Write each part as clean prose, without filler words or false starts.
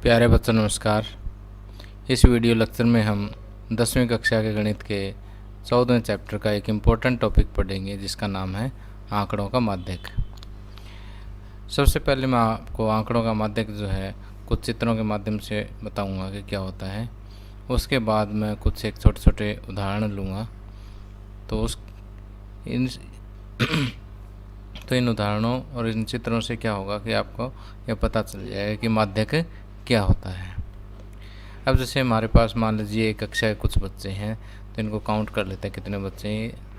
प्यारे बच्चों नमस्कार। इस वीडियो लेक्चर में हम 10वीं कक्षा के गणित के 14वें चैप्टर का एक इम्पोर्टेंट टॉपिक पढ़ेंगे जिसका नाम है आंकड़ों का माध्यक। सबसे पहले मैं आपको आंकड़ों का माध्यक जो है कुछ चित्रों के माध्यम से बताऊंगा कि क्या होता है। उसके बाद मैं कुछ एक छोटे छोटे उदाहरण लूँगा तो इन उदाहरणों और इन चित्रों से क्या होगा कि आपको यह पता चल जाएगा कि माध्यक क्या होता है। अब जैसे हमारे पास मान लीजिए एक कक्षा के कुछ बच्चे हैं तो इनको काउंट कर लेते हैं कितने बच्चे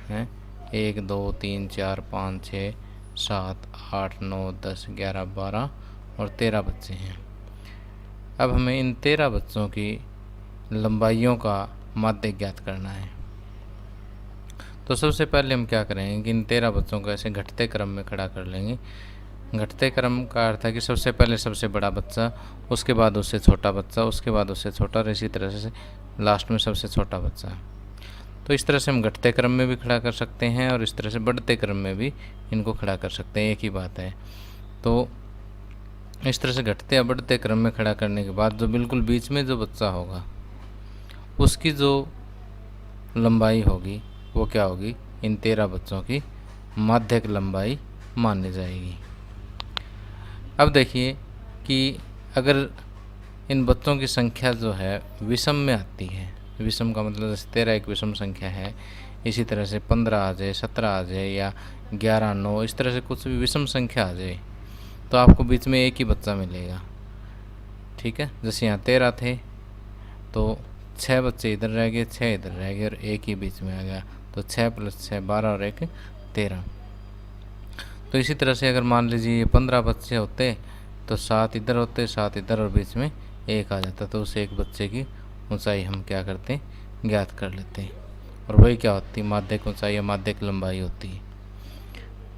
हैं। 1 2 3 4 5 6 7 8 9 10 11 12 और 13 बच्चे हैं। अब हमें इन 13 बच्चों की लंबाइयों का माध्यक ज्ञात करना है। तो सबसे पहले हम क्या करेंगे कि इन 13 बच्चों को ऐसे घटते क्रम में खड़ा कर लेंगे। घटते क्रम का अर्थ है कि सबसे पहले सबसे बड़ा बच्चा, उसके बाद उससे छोटा बच्चा, उसके बाद उससे छोटा और इसी तरह से लास्ट में सबसे छोटा बच्चा। तो इस तरह से हम घटते क्रम में भी खड़ा कर सकते हैं और इस तरह से बढ़ते क्रम में भी इनको खड़ा कर सकते हैं, एक ही बात है। तो इस तरह से घटते या बढ़ते क्रम में खड़ा करने के बाद जो बिल्कुल बीच में जो बच्चा होगा उसकी जो लंबाई होगी वो क्या होगी, इन 13 बच्चों की माध्यक लंबाई मानी जाएगी। अब देखिए कि अगर इन बच्चों की संख्या जो है विषम में आती है, विषम का मतलब जैसे 13 एक विषम संख्या है, इसी तरह से 15 आ जाए, 17 आ जाए या 11 9 इस तरह से कुछ भी विषम संख्या आ जाए तो आपको बीच में एक ही बच्चा मिलेगा। ठीक है, जैसे यहाँ 13 थे तो 6 बच्चे इधर रह गए, 6 इधर रह गए और एक ही बीच में आ गया। तो 6 + 6 12 और 1 13। तो इसी तरह से अगर मान लीजिए ये 15 बच्चे होते तो 7 इधर होते, 7 इधर और बीच में 1 आ जाता। तो उस एक बच्चे की ऊंचाई हम क्या करते हैं, ज्ञात कर लेते हैं और वही क्या होती है, माध्यक ऊंचाई या माध्यक लंबाई होती है।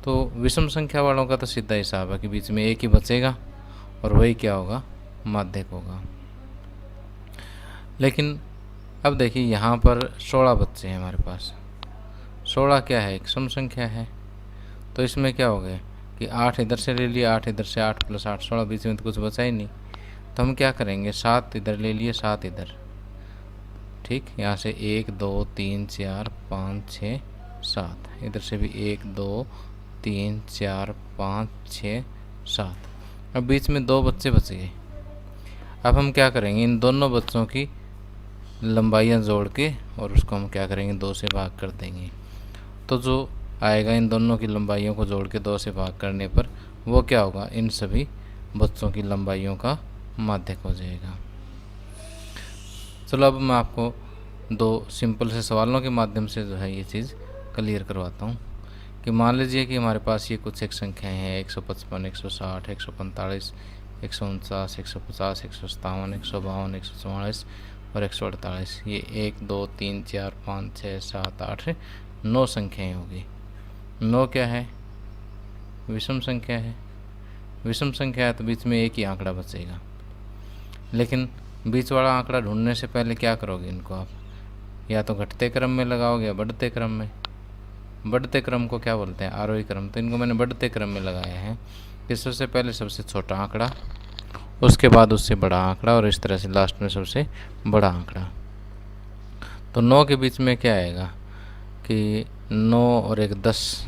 तो विषम संख्या वालों का तो सीधा हिसाब है कि बीच में एक ही बचेगा और वही क्या होगा, माध्यक होगा। लेकिन अब देखिए यहाँ पर 16 बच्चे हैं हमारे पास। 16 क्या है, एक सम संख्या है। तो इसमें क्या हो गया कि 8 इधर से ले लिया, 8 इधर से, 8 + 8 16, बीच में तो कुछ बचा ही नहीं। तो हम क्या करेंगे, 7 इधर ले लिए, 7 इधर। ठीक, यहाँ से 1 2 3 4 5 6 7, इधर से भी 1 2 3 4 5 6 7। अब बीच में 2 बच्चे बच गए। अब हम क्या करेंगे, इन दोनों बच्चों की लंबाइयाँ जोड़ के और उसको हम क्या करेंगे, 2 से भाग कर देंगे। तो जो आएगा इन दोनों की लंबाइयों को जोड़ के 2 से भाग करने पर वो क्या होगा, इन सभी बच्चों की लंबाइयों का माध्यक हो जाएगा। चलो अब मैं आपको 2 सिंपल से सवालों के माध्यम से जो है ये चीज़ क्लियर करवाता हूँ कि मान लीजिए कि हमारे पास ये कुछ एक संख्याएँ हैं 155 160 145 149 150 157 152 144 और 148। ये 1 2 3 4 5 6 7 8 9 संख्याएँ होगी। 9 क्या है, विषम संख्या है। विषम संख्या है तो बीच में एक ही आंकड़ा बचेगा। लेकिन बीच वाला आंकड़ा ढूंढने से पहले क्या करोगे, इनको आप या तो घटते क्रम में लगाओगे या बढ़ते क्रम में। बढ़ते क्रम को क्या बोलते हैं, आरोही क्रम। तो इनको मैंने बढ़ते क्रम में लगाया है कि सबसे पहले सबसे छोटा आंकड़ा, उसके बाद उससे बड़ा आंकड़ा और इस तरह से लास्ट में सबसे बड़ा आंकड़ा। तो 9 के बीच में क्या आएगा कि 9 और 1 10,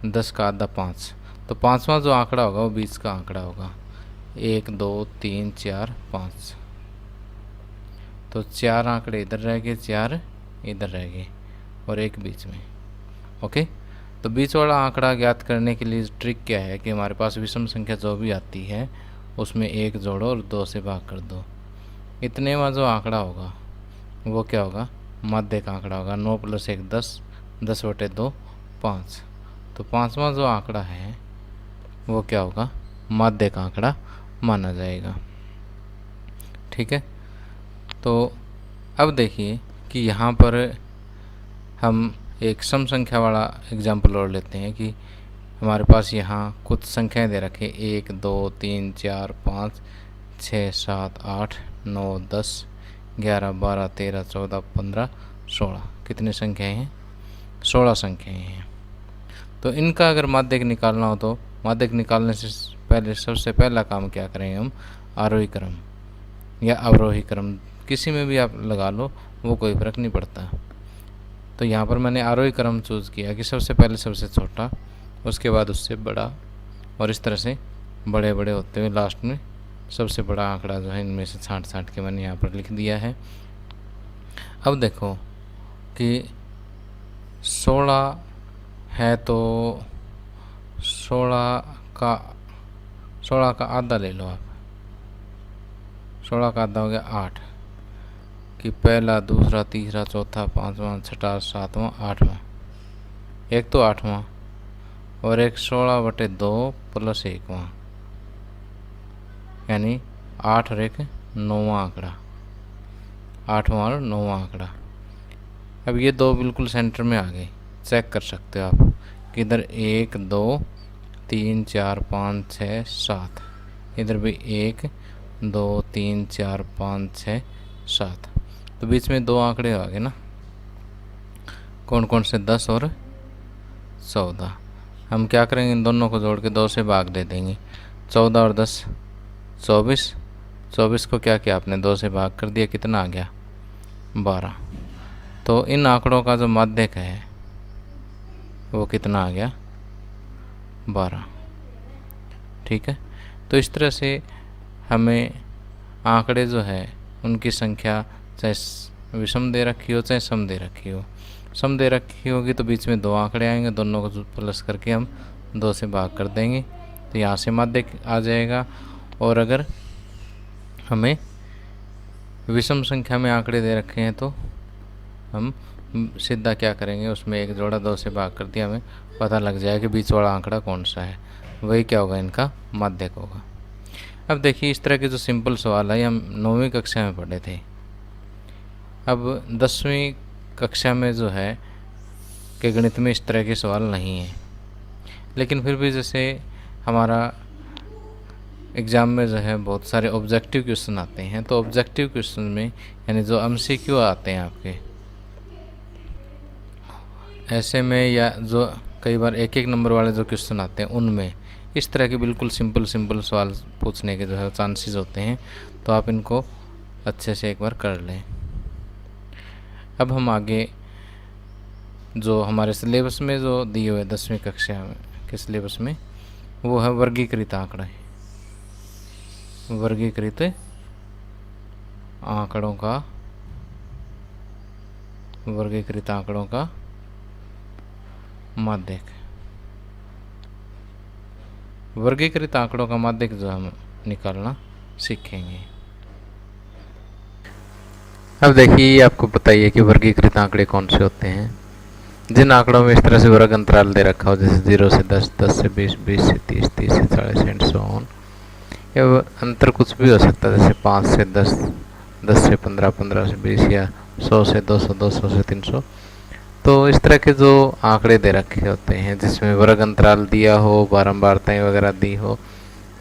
10 का आधा 5। तो पाँचवा जो आंकड़ा होगा वो बीच का आंकड़ा होगा, 1 2 3 4 5। तो 4 आंकड़े इधर रह गए, 4 इधर रह गए और एक बीच में। ओके, तो बीच वाला आंकड़ा ज्ञात करने के लिए ट्रिक क्या है कि हमारे पास विषम संख्या जो भी आती है उसमें 1 जोड़ो और 2 से भाग कर दो। इतने में जो आंकड़ा होगा वो क्या होगा, माध्यक आंकड़ा होगा। 9 + 1 10, 10/2 5। तो पाँचवा जो आंकड़ा है वो क्या होगा, माध्यक आंकड़ा माना जाएगा। ठीक है, तो अब देखिए कि यहाँ पर हम एक सम संख्या वाला एग्जाम्पल और लेते हैं कि हमारे पास यहाँ कुछ संख्याएं दे रखे 1 2 3 4 5 6 7 8 9 10 11 12 13 14 15 16। कितनी संख्याएं हैं, 16 संख्याएं हैं। तो इनका अगर माध्यक निकालना हो तो माध्यक निकालने से पहले सबसे पहला काम क्या करेंगे हम, आरोही क्रम। या अवरोही क्रम, किसी में भी आप लगा लो, वो कोई फ़र्क नहीं पड़ता। तो यहाँ पर मैंने आरोही क्रम चूज़ किया कि सबसे पहले सबसे छोटा, उसके बाद उससे बड़ा, और इस तरह से बड़े बड़े होते हुए लास्ट में सबसे बड़ा आंकड़ा जो है इनमें से छांट छांट के मैंने यहाँ पर लिख दिया है। अब देखो कि 16 है तो 16 का आधा ले लो आप। 16 का आधा हो गया 8, कि पहला, दूसरा, तीसरा, चौथा, पाँचवा, छठा, सातवां, आठवां। एक तो 8वां और एक 16/2 + 1वां, यानी 8 और एक 9वां आंकड़ा, 8वां और 9वां आंकड़ा। अब ये दो बिल्कुल सेंटर में आ गए, चेक कर सकते हो आप कि इधर 1 2 3 4 5 6 7, इधर भी 1 2 3 4 5 6 7, तो बीच में 2 आंकड़े आ गए ना। कौन कौन से? 10 और 14। हम क्या करेंगे, इन दोनों को जोड़ के 2 से भाग दे देंगे। 14 और 10 24, 24 को क्या किया आपने, 2 से भाग कर दिया, कितना आ गया? 12। तो इन आंकड़ों का जो माध्यक है वो कितना आ गया? 12। ठीक है, तो इस तरह से हमें आंकड़े जो है उनकी संख्या चाहे विषम दे रखी हो चाहे सम दे रखी हो, सम दे रखी होगी तो बीच में 2 आंकड़े आएंगे, दोनों को प्लस करके हम 2 से भाग कर देंगे, तो यहाँ से माध्यक आ जाएगा। और अगर हमें विषम संख्या में आंकड़े दे रखे हैं तो हम सीधा क्या करेंगे, उसमें एक जोड़ा 2 से भाग कर दिया, हमें पता लग जाएगा कि बीच वाला आंकड़ा कौन सा है, वही क्या होगा, इनका माध्यक होगा। अब देखिए, इस तरह के जो सिंपल सवाल है हम 9वीं कक्षा में पढ़े थे। अब 10वीं कक्षा में जो है कि गणित में इस तरह के सवाल नहीं है, लेकिन फिर भी जैसे हमारा एग्ज़ाम में जो है बहुत सारे ऑब्जेक्टिव क्वेश्चन आते हैं, तो ऑब्जेक्टिव क्वेश्चन में यानी जो MCQ आते हैं आपके, ऐसे में या जो कई बार 1-1 नंबर वाले जो क्वेश्चन आते हैं उनमें इस तरह के बिल्कुल सिंपल सवाल पूछने के जो है चांसेस होते हैं, तो आप इनको अच्छे से एक बार कर लें। अब हम आगे जो हमारे सिलेबस में जो दिए हुए 10वीं कक्षा के सिलेबस में, वो है वर्गीकृत आंकड़े, वर्गीकृत आंकड़ों का, वर्गीकृत आंकड़ों का माध्यक। वर्गीकृत आंकड़ों का माध्यक जो हम निकालना सीखेंगे। अब देखिए, आपको बताइए कि वर्गीकृत आंकड़े कौन से होते हैं। जिन आंकड़ों में इस तरह से वर्ग अंतराल दे रखा हो, जैसे 0 से 10, 10 से 20, 20 से 30, 30 से 40 एंड सो ऑन, या अंतर कुछ भी हो सकता है, जैसे 5 से 10, 10 से 15, 15 से 20, या 100 से 200, 200 से 300। तो इस तरह के जो आंकड़े दे रखे होते हैं जिसमें वर्ग अंतराल दिया हो, बारंबारताएं वगैरह दी हो,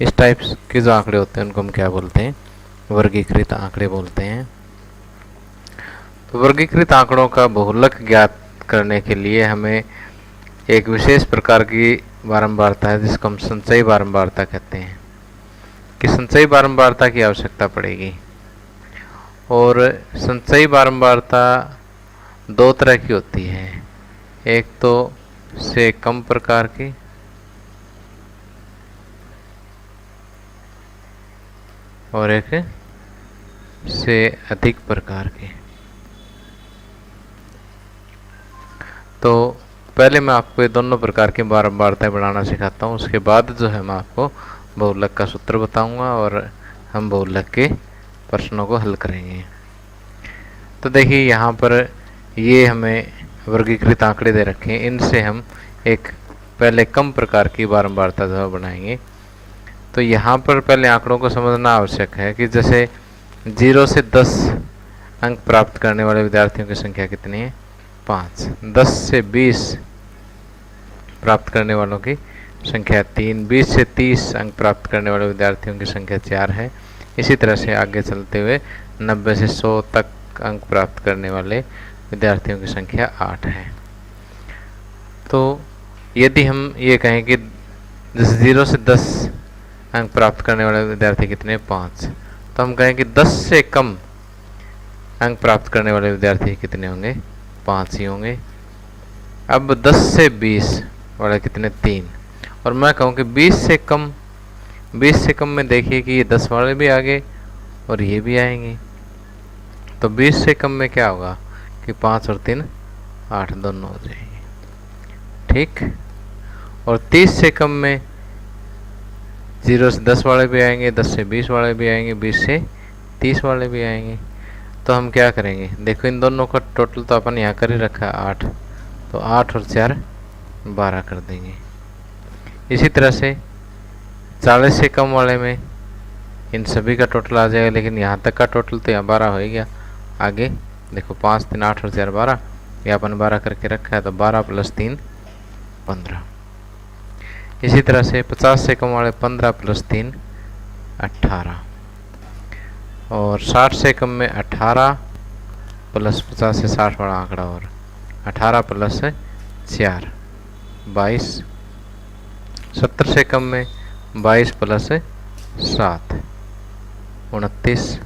इस टाइप के जो आंकड़े होते हैं उनको हम क्या बोलते हैं? वर्गीकृत आंकड़े बोलते हैं। तो वर्गीकृत आंकड़ों का बहुलक ज्ञात करने के लिए हमें एक विशेष प्रकार की बारंबारता है जिसको हम संचयी बारंबारता कहते हैं, कि संचयी बारंबारता की आवश्यकता पड़ेगी। और संचयी बारंबारता 2 तरह की होती है, एक तो से कम प्रकार की और एक से अधिक प्रकार की। तो पहले मैं आपको ये दोनों प्रकार की बारंबारताएं बनाना सिखाता हूँ, उसके बाद जो है मैं आपको बहुलक का सूत्र बताऊंगा और हम बहुलक के प्रश्नों को हल करेंगे। तो देखिए, यहाँ पर ये हमें वर्गीकृत आंकड़े दे रखे हैं, इनसे हम एक पहले कम प्रकार की बारंबारता जो है बनाएंगे। तो यहाँ पर पहले आंकड़ों को समझना आवश्यक है कि जैसे 0 से 10 अंक प्राप्त करने वाले विद्यार्थियों की संख्या कितनी है? 5। 10 से 20 प्राप्त करने वालों की संख्या 3। 20 से 30 अंक प्राप्त करने वाले विद्यार्थियों की संख्या 4 है। इसी तरह से आगे चलते हुए 90 से 100 तक अंक प्राप्त करने वाले विद्यार्थियों की संख्या 8 है। तो यदि हम ये कहें कि 0 से 10 अंक प्राप्त करने वाले विद्यार्थी कितने? 5, तो हम कहें कि 10 से कम अंक प्राप्त करने वाले विद्यार्थी कितने होंगे, 5 ही होंगे। अब 10 से 20 वाले कितने, 3। और मैं कहूँ कि 20 से कम में देखिए कि ये 10 वाले भी आगे और ये भी आएंगे। तो 20 से कम में क्या होगा कि 5 और 3 8 दोनों हो जाएंगे, ठीक। और 30 से कम में 0 से 10 वाले भी आएंगे, 10 से 20 वाले भी आएंगे, 20 से 30 वाले भी आएंगे। तो हम क्या करेंगे, देखो इन दोनों का टोटल तो अपन यहाँ कर ही रखा है 8, तो 8 और 4 12 कर देंगे। इसी तरह से 40 से कम वाले में इन सभी का टोटल आ जाएगा, लेकिन यहाँ तक का टोटल तो यहाँ 12 हो ही गया। आगे देखो 5 3 8 और 4 12, ये अपन 12 करके रखा है, तो 12 + 3 15। इसी तरह से 50 से कम वाले 15 + 3 18, और 60 से कम में 18 + 50 से 60 वाला आंकड़ा, और 18 + 4 22। 70 से कम में 22 + 7 29।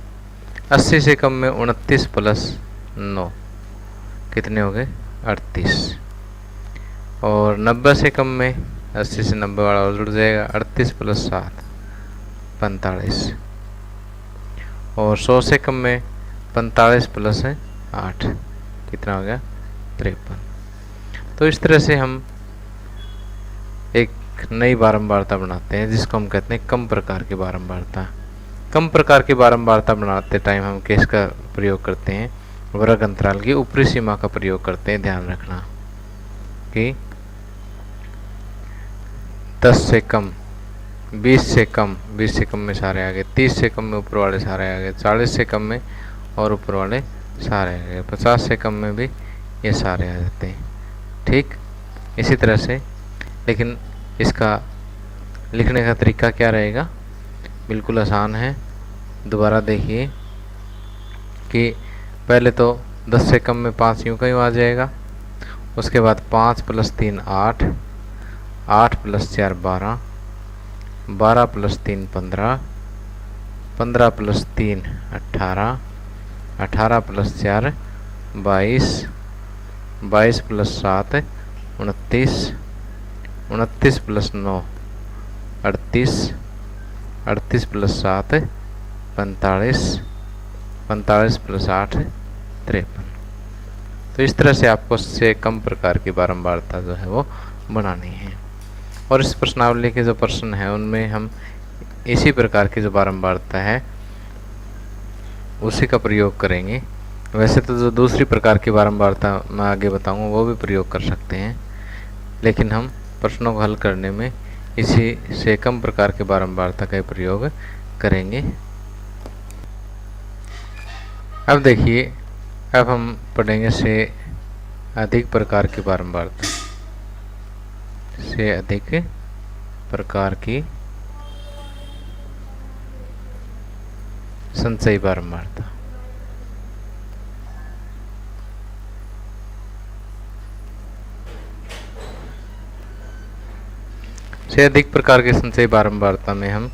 80 से कम में 29 + 9 कितने हो गए, 38। और 90 से कम में 80 से 90 वाला जुड़ जाएगा, 38 + 7 45। और 100 से कम में 45 + 8 कितना हो गया, 53। तो इस तरह से हम एक नई बारंबारता बनाते हैं, जिसको हम कहते हैं कम प्रकार की बारंबारता। कम प्रकार की बारंबारता बनाते टाइम हम किसका प्रयोग करते हैं, वर्ग अंतराल की ऊपरी सीमा का प्रयोग करते हैं। ध्यान रखना कि 10 से कम, 20 से कम, 20 से कम में सारे आ गए, 30 से कम में ऊपर वाले सारे आ गए, 40 से कम में और ऊपर वाले सारे आ गए, 50 से कम में भी ये सारे आ जाते हैं, ठीक। इसी तरह से, लेकिन इसका लिखने का तरीका क्या रहेगा, बिल्कुल आसान है। दोबारा देखिए कि पहले तो 10 से कम में 5 यूँ का यूँ आ जाएगा, उसके बाद 5 + 3 8, 8 + 4 12, 12 + 3 15, 15 + 3 18, 18 + 4 22, 22 + 7 29, 29 + 9 38, 38 + 7 45, 45 + 8 53। तो इस तरह से आपको से कम प्रकार की बारंबारता जो है वो बनानी है। और इस प्रश्नावली के जो प्रश्न है उनमें हम इसी प्रकार की जो बारंबारता है उसी का प्रयोग करेंगे। वैसे तो जो दूसरी प्रकार की बारंबारता मैं आगे बताऊंगा वो भी प्रयोग कर सकते हैं, लेकिन हम प्रश्नों को हल करने में इसी से कम प्रकार की बारंबारता का प्रयोग करेंगे। अब देखिए, अब हम पढ़ेंगे से अधिक प्रकार की बारंबारता। से अधिक प्रकार की संचयी बारंबारता। से अधिक प्रकार की संचयी बारंबारता में हम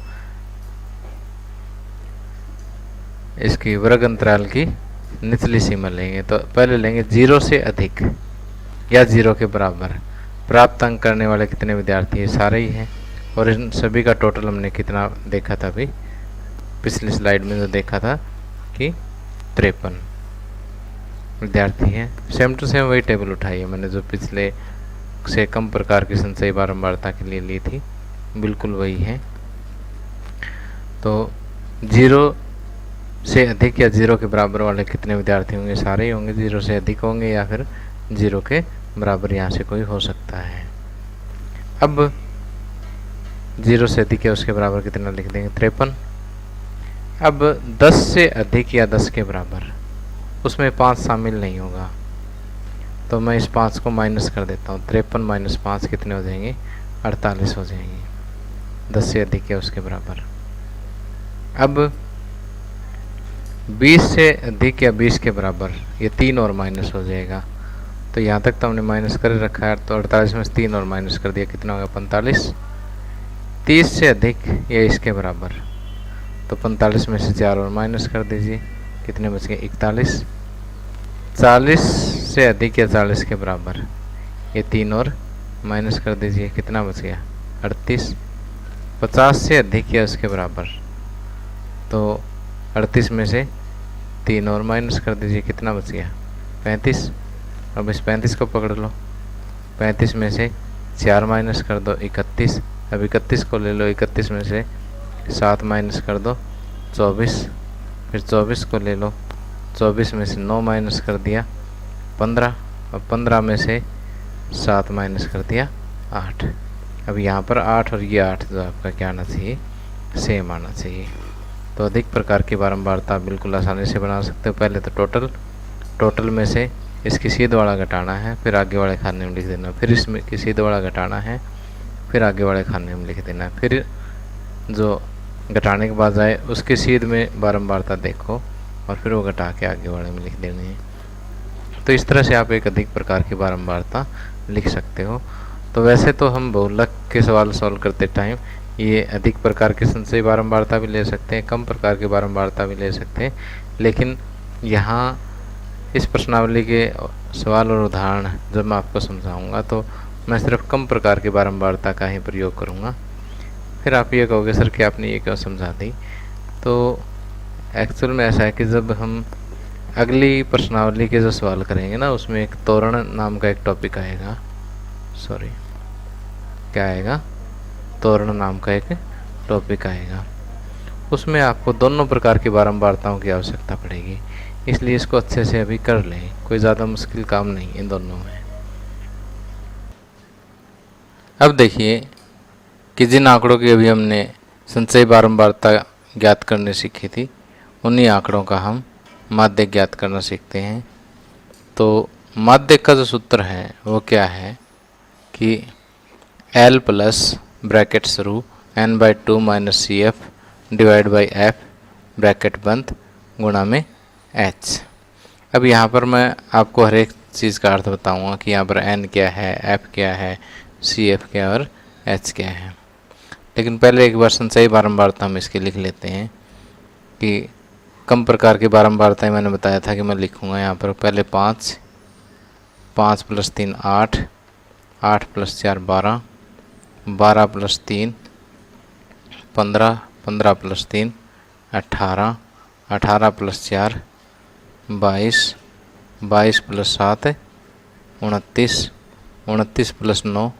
इसकी वर्ग अंतराल की निचली सीमा लेंगे। तो पहले लेंगे 0 से अधिक या 0 के बराबर प्राप्त अंक करने वाले कितने विद्यार्थी हैं, सारे ही हैं। और इन सभी का टोटल हमने कितना देखा था अभी पिछली स्लाइड में, जो देखा था कि 53 विद्यार्थी हैं। सेम टू सेम वही टेबल उठाई है मैंने जो पिछले से कम प्रकार की संचयी बारंबारता के लिए ली थी, बिल्कुल वही है। तो 0 से अधिक या 0 के बराबर वाले कितने विद्यार्थी होंगे, सारे ही होंगे। 0 से अधिक होंगे या फिर 0 के बराबर यहाँ से कोई हो सकता है। अब 0 से अधिक या उसके बराबर कितना लिख देंगे, 53। अब 10 से अधिक या 10 के बराबर, उसमें 5 शामिल नहीं होगा, तो मैं इस 5 को माइनस कर देता हूँ। 53 - 5 कितने हो जाएंगे, 48 हो जाएंगे, 10 से अधिक या उसके बराबर। अब 20 से अधिक या 20 के बराबर, ये 3 और माइनस हो जाएगा। तो यहाँ तक तो हमने माइनस कर रखा है, तो 48 में से 3 और माइनस कर दिया, कितना होगा 45। 30 से अधिक या इसके बराबर, तो 45 में से 4 और माइनस कर दीजिए, कितने बच गए 41। 40 से अधिक या 40 के बराबर, ये 3 और माइनस कर दीजिए, कितना बच गया 38। 50 से अधिक या उसके बराबर, तो 38 में से 3 और माइनस कर दीजिए, कितना बच गया 35। अब इस 35 को पकड़ लो, 35 में से 4 माइनस कर दो 31। अब 31 को ले लो, 31 में से 7 माइनस कर दो 24। फिर 24 को ले लो, 24 में से 9 माइनस कर दिया 15। अब 15 में से 7 माइनस कर दिया 8। अब यहाँ पर 8 और ये 8 जो आपका क्या आना चाहिए, सेम आना चाहिए। तो अधिक प्रकार की बारंबारता आप बिल्कुल आसानी से बना सकते हो। पहले तो टोटल में से इसकी सीध वाला घटाना है, फिर आगे वाले खाने में लिख देना, फिर इसमें की सीध वाला घटाना है, फिर आगे वाले खाने में लिख देना, फिर जो घटाने के बाद आए उसके सीध में बारंबारता देखो और फिर वो घटा के आगे वाले में लिख देनी है। तो इस तरह से आप एक अधिक प्रकार की बारंबारता लिख सकते हो। तो वैसे तो हम बहुलक के सवाल सॉल्व करते टाइम ये अधिक प्रकार की संचयी बारंबारता भी ले सकते हैं, कम प्रकार की बारंबारता भी ले सकते हैं, लेकिन यहाँ इस प्रश्नावली के सवाल और उदाहरण जब मैं आपको समझाऊंगा तो मैं सिर्फ कम प्रकार की बारंबारता का ही प्रयोग करूंगा। फिर आप ये कहोगे सर कि आपने ये क्यों समझा दी। तो एक्चुअल में ऐसा है कि जब हम अगली प्रश्नावली के जो सवाल करेंगे ना, उसमें एक तोरण नाम का एक टॉपिक आएगा, क्या आएगा, तोरण नाम का एक टॉपिक आएगा। उसमें आपको दोनों प्रकार की बारंबारताओं की आवश्यकता पड़ेगी, इसलिए इसको अच्छे से अभी कर लें, कोई ज़्यादा मुश्किल काम नहीं इन दोनों में। अब देखिए कि जिन आंकड़ों की अभी हमने संचयी बारंबारता ज्ञात करने सीखी थी, उन्हीं आंकड़ों का हम माध्य ज्ञात करना सीखते हैं। तो माध्य का जो सूत्र है वो क्या है कि L प्लस ब्रैकेट शुरू n/2 minus CF divide by F bracket बंद गुणा में H। अब यहाँ पर मैं आपको हर एक चीज़ का अर्थ बताऊँगा कि यहाँ पर n क्या है, F क्या है, CF क्या है और H क्या है। लेकिन पहले एक बार संचयी बारंबारता हम इसकी लिख लेते हैं कि कम प्रकार की बारंबारताएं मैंने बताया था कि मैं लिखूँगा यहाँ पर पहले 5 + 3 8, 8 + 4 12, 12 + 3 15, 15 + 3 18, 18 + 4 22, 22 + 7 29, 29 + 9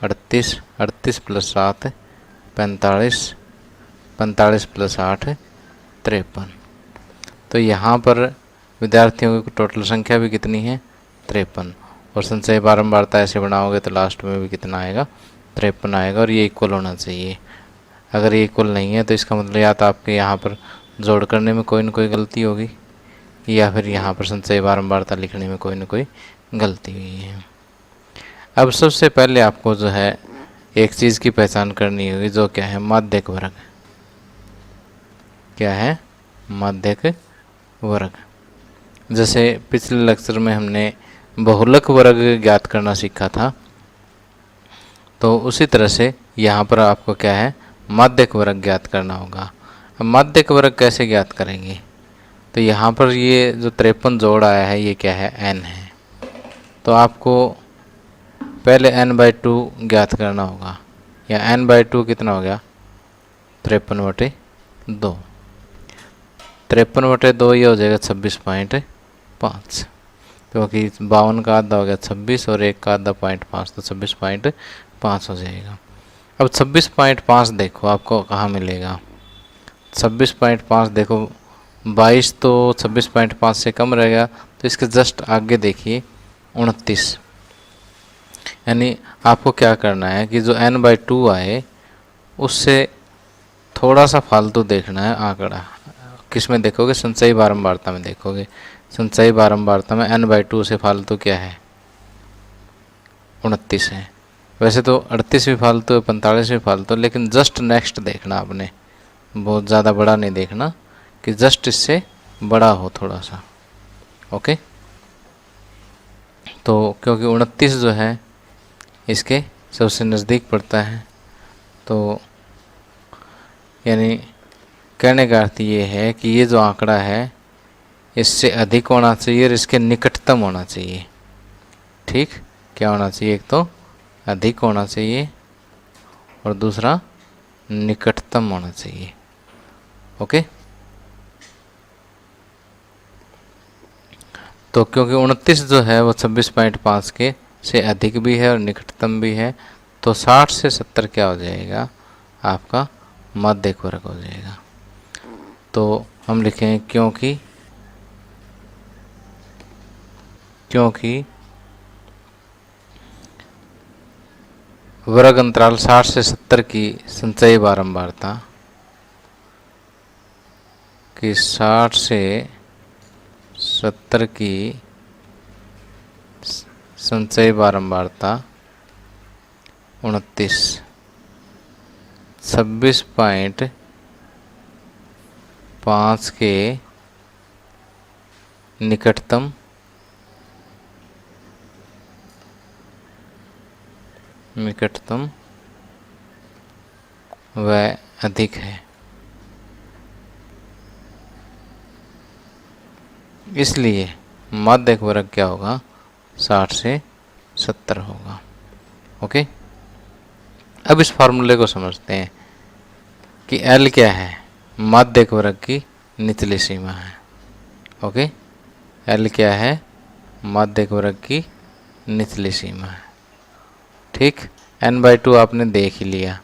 38, 38 + 7 45, 45 + 8 53। तो यहाँ पर विद्यार्थियों की टोटल संख्या भी कितनी है 53, और संचयी बारंबारता ऐसे बनाओगे तो लास्ट में भी कितना आएगा 53 आएगा, और ये इक्वल होना चाहिए। अगर ये इक्वल नहीं है तो इसका मतलब या तो आपके यहाँ पर जोड़ करने में कोई न कोई गलती होगी, या फिर यहाँ पर संचयी बारंबारता लिखने में कोई न कोई गलती हुई है। अब सबसे पहले आपको जो है एक चीज़ की पहचान करनी होगी, जो क्या है माध्यक वर्ग। क्या है माध्यक वर्ग। जैसे पिछले लेक्चर में हमने बहुलक वर्ग ज्ञात करना सीखा था, तो उसी तरह से यहाँ पर आपको क्या है माध्यक वर्ग ज्ञात करना होगा। अब माध्यक वर्ग कैसे ज्ञात करेंगे, तो यहाँ पर ये जो 53 जोड़ आया है ये क्या है n है, तो आपको पहले n/2 ज्ञात करना होगा, या n/2 कितना हो गया 53/2, 53/2 ये हो जाएगा 26.5, क्योंकि 52 का आधा हो गया 26 और 1 का आधा 0.5, तो 26.5 हो जाएगा। अब 26.5 देखो आपको कहाँ मिलेगा, 26.5 देखो 22 तो 26.5 से कम रहेगा, तो इसके जस्ट आगे देखिए 29। यानी आपको क्या करना है कि जो n/2 आए उससे थोड़ा सा फालतू देखना है आंकड़ा। किस में देखोगे, संचयी बारंबारता में देखोगे। संचयी बारंबारता में n/2 से फालतू क्या है 29 है। वैसे तो 38 भी फालतू है, 45 भी फालतू, लेकिन जस्ट नेक्स्ट देखना आपने, बहुत ज़्यादा बड़ा नहीं देखना, कि जस्ट इससे बड़ा हो थोड़ा सा। ओके, तो क्योंकि 29 जो है इसके सबसे नज़दीक पड़ता है, तो यानी कहने का अर्थ ये है कि ये जो आंकड़ा है इससे अधिक होना चाहिए और इसके निकटतम होना चाहिए। ठीक, क्या होना चाहिए? एक तो अधिक होना चाहिए और दूसरा निकटतम होना चाहिए। ओके, तो क्योंकि 29 जो है वो 26.5 के से अधिक भी है और निकटतम भी है, तो 60 से 70 क्या हो जाएगा? आपका माध्यक वर्ग हो जाएगा। तो हम लिखेंगे क्योंकि वर्ग अंतराल 60 से 70 की संचयी बारंबारता 60 से 70 की संचयी बारंबारता 29 26.5 के निकटतम व अधिक है। इसलिए माध्यक वर्ग क्या होगा? 60 से 70 होगा। ओके, अब इस फॉर्मूले को समझते हैं कि L क्या है? माध्यक वर्ग की निचली सीमा है। ओके, L क्या है? माध्यक वर्ग की निचली सीमा है। ठीक, n/2 आपने देख ही लिया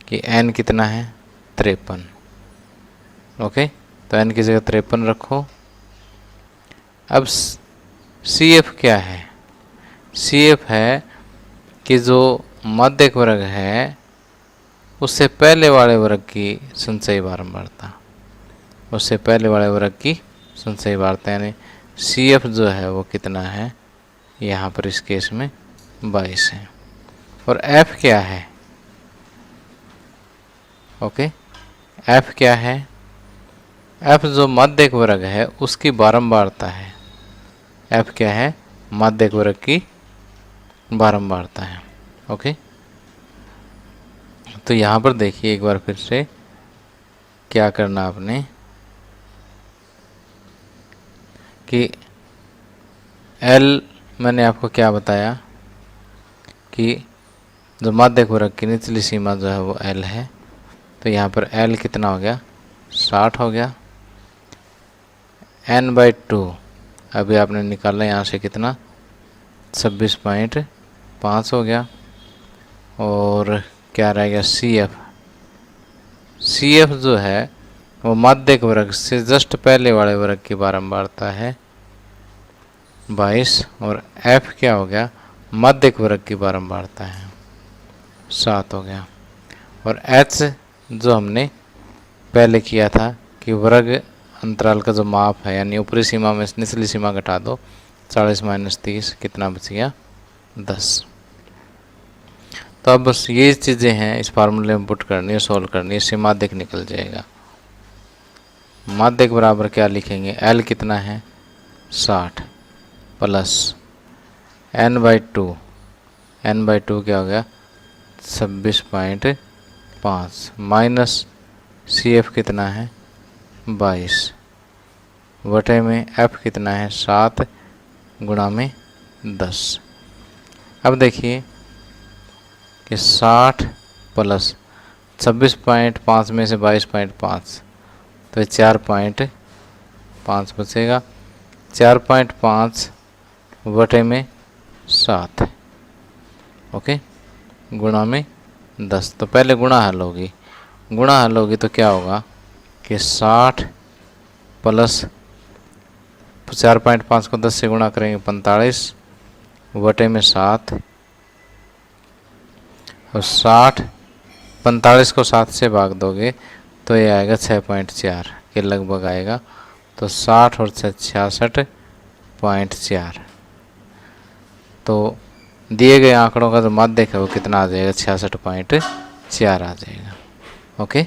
कि n कितना है? 53। ओके, तो n की जगह 53 रखो। अब CF क्या है? CF है कि जो माध्यक वर्ग है उससे पहले वाले वर्ग की संचयी बारंबारता, उससे पहले वाले वर्ग की संचयी बारंबारता, यानी CF जो है वो कितना है? यहाँ पर इस केस में 22 है। और F क्या है? ओके, F क्या है? F जो माध्यक वर्ग है उसकी बारंबारता है। F क्या है? माध्यक वर्ग की बारंबारता है। ओके, तो यहाँ पर देखिए एक बार फिर से क्या करना आपने कि L मैंने आपको क्या बताया कि जो माध्यक वर्ग की निचली सीमा जो है वो L है। तो यहाँ पर L कितना हो गया? 60 हो गया। n/2 अभी आपने निकाला यहाँ से कितना? 26.5 हो गया। और क्या रह गया? CF जो है वो माध्यक वर्ग से जस्ट पहले वाले वर्ग की बारंबारता है 22। और F क्या हो गया? माध्यक वर्ग की बारंबारता है 7 हो गया। और H जो हमने पहले किया था कि वर्ग अंतराल का जो माप है, यानी ऊपरी सीमा में निचली सीमा घटा दो, 40 - 30 कितना बच गया? 10। तो अब बस ये चीज़ें हैं इस फार्मूले में पुट करनी है, सोल्व करनी है, इससे माध्यक निकल जाएगा। माध्यक बराबर क्या लिखेंगे? L कितना है? 60 प्लस n/2 क्या हो गया? 26.5 माइनस CF कितना है? 22 बटे में F कितना है? 7 गुणा में 10। अब देखिए कि 60 प्लस 26.5 में से 22.5 तो 4.5 बचेगा। 4.5 बटे में 7 ओके गुणा में 10। तो पहले गुणा हल होगी, तो क्या होगा कि 60 प्लस 4.5 को 10 से गुणा करेंगे 45 बटे में 7 और 60 45 को 7 से भाग दोगे तो ये आएगा 6.4 के लगभग आएगा। तो 60 और 66.4। तो दिए गए आंकड़ों का जो माध्यक है वो कितना आ जाएगा? 66.4 आ जाएगा। ओके।